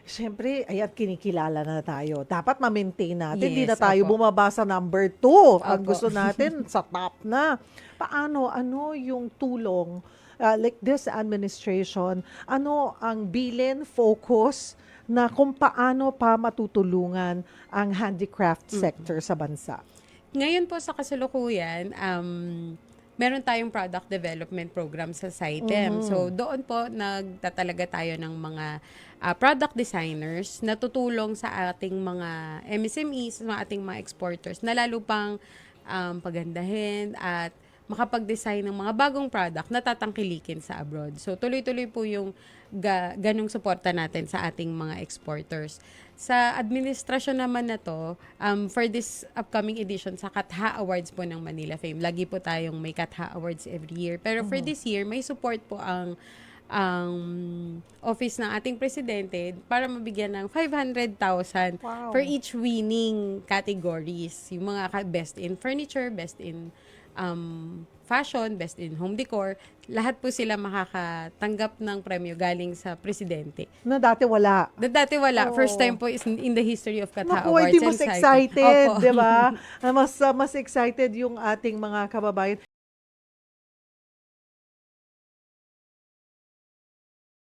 Siyempre, ayan, kinikilala na tayo. Dapat ma-maintain natin. Hindi na Yes, tayo opo. bumaba sa number 2. Ang Opo. gusto natin, sa top na. Paano, ano yung tulong, like this administration, ano ang bilin, focus, na kung paano pa matutulungan ang handicraft sector sa bansa? Ngayon po sa kasalukuyan, meron tayong product development program sa SITEM. So, doon po nagtatalaga tayo ng mga product designers na tutulong sa ating mga MSMEs, sa ating mga exporters na lalo pang pagandahin at makapag-design ng mga bagong product na tatangkilikin sa abroad. So, tuloy-tuloy po yung ganong suporta natin sa ating mga exporters. Sa administrasyon naman na to, for this upcoming edition sa Katha Awards po ng Manila Fame, lagi po tayong may Katha Awards every year. Pero for this year, may support po ang office ng ating presidente para mabigyan ng 500,000 Wow. for each winning categories. Yung mga best in furniture, best in fashion, best in home decor, lahat po sila makakatanggap ng premyo galing sa presidente. Na dati wala. Dati wala. First Oo. time po is in the history of Katha Naku, Awards di and mas Saigon. excited, Opo. di ba? Mas excited yung ating mga kababayan.